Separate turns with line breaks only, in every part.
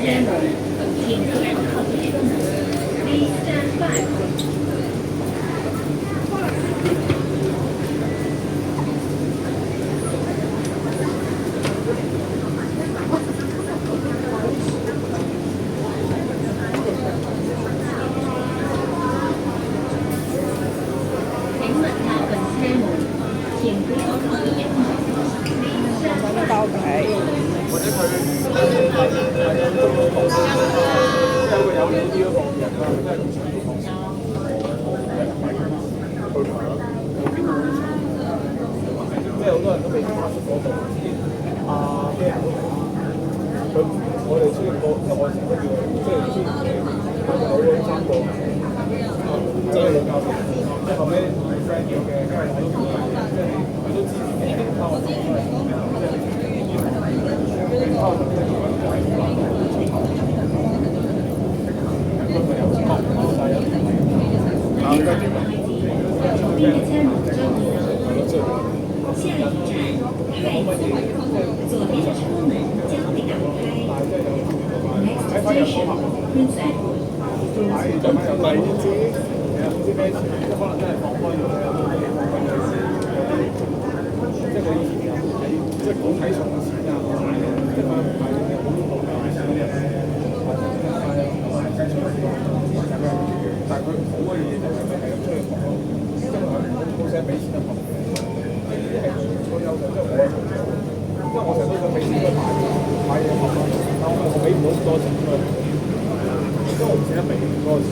车門，前面後車門，Please stand back。請勿靠近車門，前面後車門，Please stand back。
或者佢係有中國即係會有料啲嗰個人啦，即係唔想要放鬆。即係好多人都未發出嗰度，咩人都明。佢我哋雖然個即係我成日叫即係專業嘅有兩三個，即係教練，即係後尾同 friend 叫嘅，因為我都即係佢都知自己拋我即係。
右邊嘅車門將會到，下一站海子，左邊車門將會打開。Next station, Princess。
唔知咩事，即係可能真係放開咗咧，即係我以前有睇，即係講睇重錢啊，即係買啲好好嘅錢嘅，但係佢好嘅嘢就係佢係咁出去講，即係好想俾錢就講。呢啲係個優勢，即係我成日都想俾錢去買嘢學，但我俾唔到咁多錢去，因為我唔捨得俾咁多錢。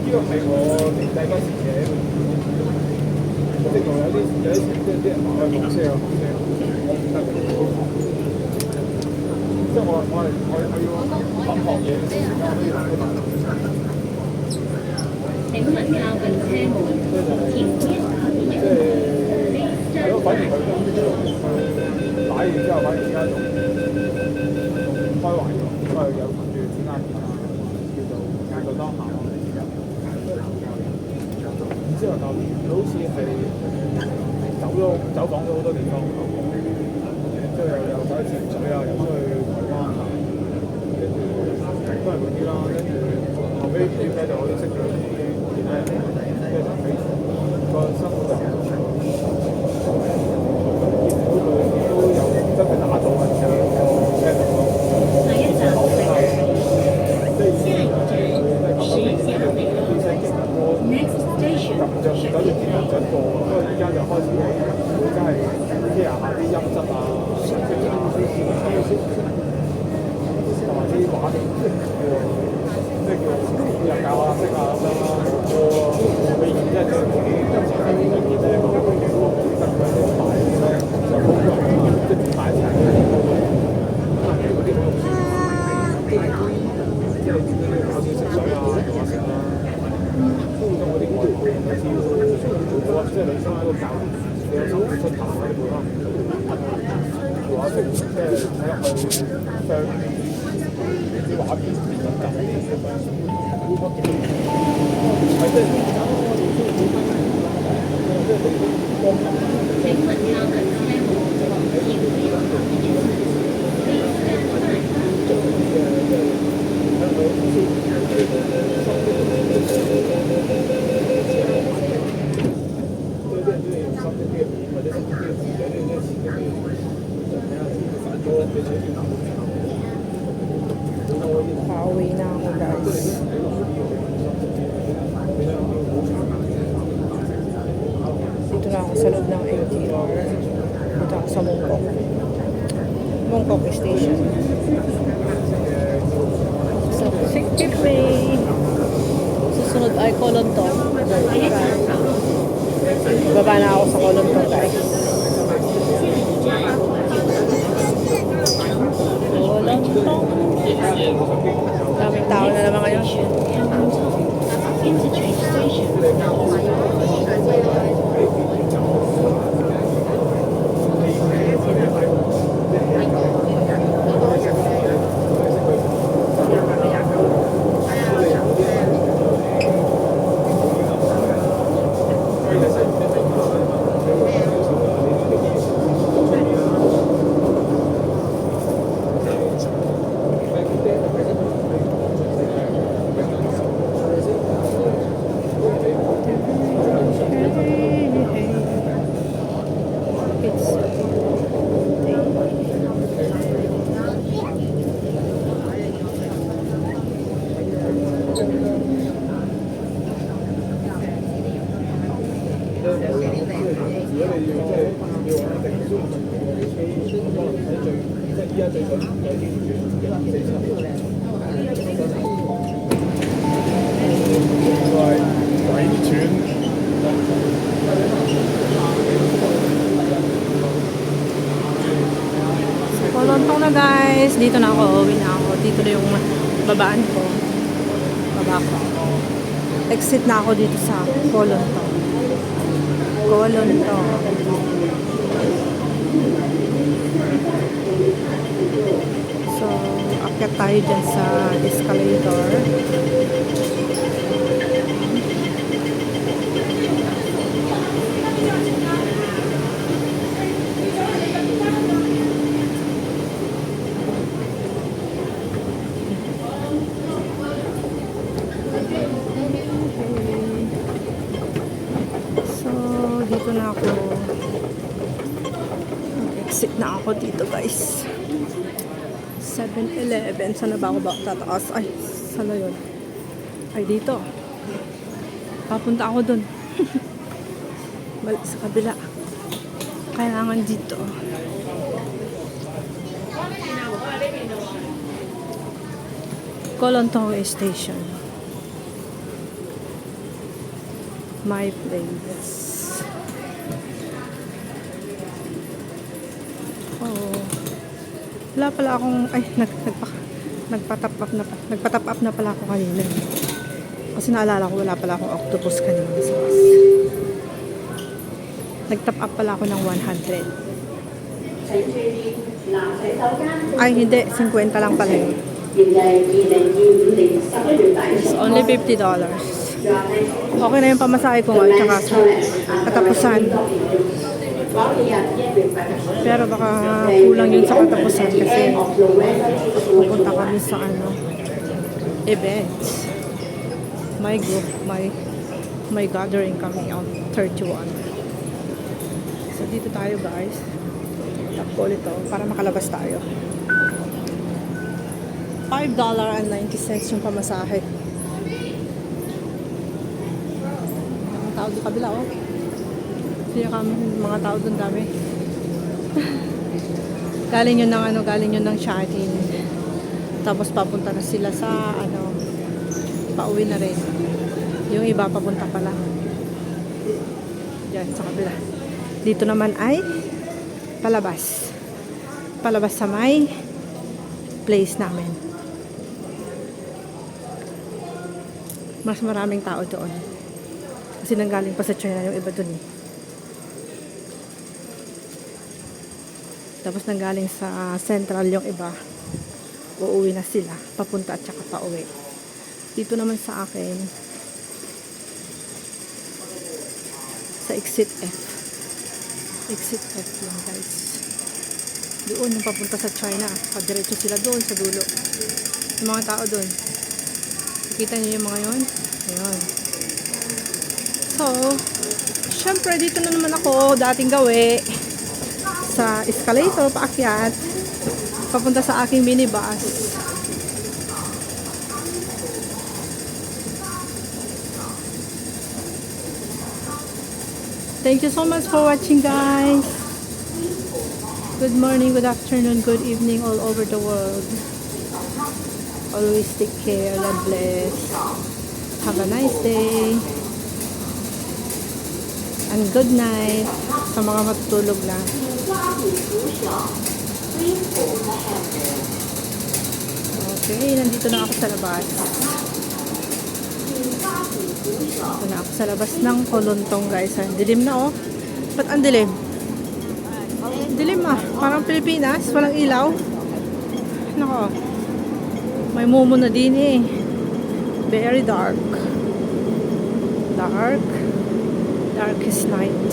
呢個係我哋大家時嘅，即係仲有啲即係人話學車啊，我唔得嘅。即係我要學嘢嘅時間可以諗一諗。
請勿靠近車門，前面後車門。
係咯，反而佢打完之後，反而而家仲開懷咗，因為有諗住剪下片啊，叫做間到當下咯。之後教練佢好似係走訪咗好多地方，即係又走去潛水啊，又出去台灣啊，跟住都係嗰啲啦。跟住後尾點解就我都識咗其他人，即係同佢個生活就見到佢都有真係打造嘅時候，
下一站Next station。
就唔走住電腦進步，不過而家就開始會真係 care 下啲音質啊，同埋啲畫面，即係叫又教下識啊咁樣啦，播俾然之後自己跟住喺呢邊咧，得佢啲牌咧就好貴，即係牌齊嘅，咁啊嗰啲好用先，即係搞少食水啊，做下食啦。都會將嗰啲外配唔知喎，即係你身為一個教練，你有手出頭嗰啲配啦，做下食，即係睇落去上啲畫面變咗舊啲咁樣，係即係
請勿靠近車門，前面後車門。Please stand
Pauwi na ako guys. Dito na ako sa loob ng MTR. Dito ako sa Mongkok. Mongkok Station. So, Sikip Bay. Susunod ay Kolonton. Baba na ako sa Kolonton guys. Kolonton. Daming tao na naman ngayon.
Interchange station.
可能喺最即係依家最想有啲4七。鬼轉。
Kolontong na guys. Dito na ako. Uwi na ako. Dito na yung babaan ko. Baba ko. Exit na ako dito sa Kolontong. Kolontong. So, akyat tayo dyan sa escalator. Dito na ako. Exit na ako dito guys. 7-Eleven. Saan na ba ako tataas? Ay, saan na yun? Ay, dito. Papunta ako dun. Balik sa kabila. Kailangan dito. Kolontong Station. My place. Oh. Wala pala akong nagpa-top up na pala ako kanina. Kasi naalala ko wala pala akong octopus kanina sa bus. Nag-top up pala ako ng 100. Ay hindi, 50 lang pala yun. It's only $50. Okay na yung pamasahe ko at saka katapusan. Pero baka kulang yun sa katapusan kasi pupunta kami sa events. My group, my gathering kami on 31. So dito tayo guys. Tap ko ulit para makalabas tayo. $5.90 yung pamasahe. Mga tao doon kabila mga tao doon dami. Galing yun ng Shatin. Tapos papunta na sila sa pauwi na rin. Yung iba papunta pala diyan sa kabila. Dito naman ay palabas sa may place namin. Mas maraming tao doon kasi nanggaling pa sa China yung iba doon Tapos nanggaling sa Central yung iba. Uuwi na sila. Papunta at saka pauwi. Dito naman sa akin, sa exit F. Exit F lang guys. Doon yung papunta sa China. Padiretso sila doon sa dulo. Yung mga tao doon. Nakita niyo yung mga yun? Ayun. So, syempre dito na naman ako dating gawi. Sa escalator, paakyat papunta sa aking minibus. Thank you so much for watching guys. Good morning, good afternoon, good evening all over the world. Always take care. God bless. Have a nice day and good night sa mga matutulog na. Okay, nandito na ako sa labas. Ito na ako sa labas ng Kolontong guys. Dilim na Ba't ang dilim? Dilim parang Pilipinas, walang ilaw. Nako. May mumu na din Very dark. Darkest night.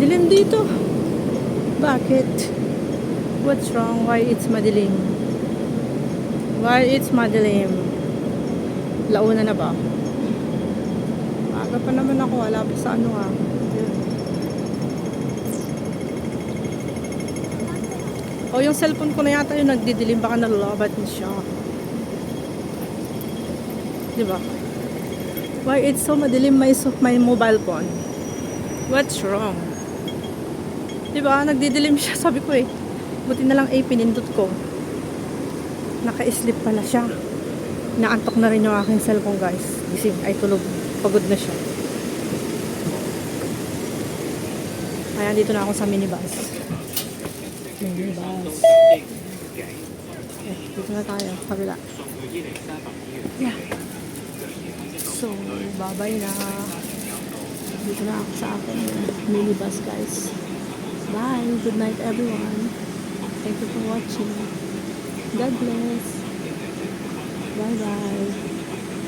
Dilim dito. Bakit? What's wrong? Why it's madilim? Launa na ba? Aga pa naman ako. Wala pa sa yung cellphone ko na yata yung nagdidilim. Baka nalulabat na siya. Diba? Why it's so madilim my mobile phone? What's wrong? Diba? Nagdidilim siya. Sabi ko eh. Buti na lang pinindot ko. Naka-sleep pala siya. Naantok na rin yung aking cellphone guys. Gising ay tulog. Pagod na siya. Kaya dito na ako sa minibus. Minibus. Dito na tayo. Kabila. Yeah. So, bye-bye na. Dito na ako sa akin minibus guys. Bye. Good night everyone. Thank you for watching. God bless. Bye-bye.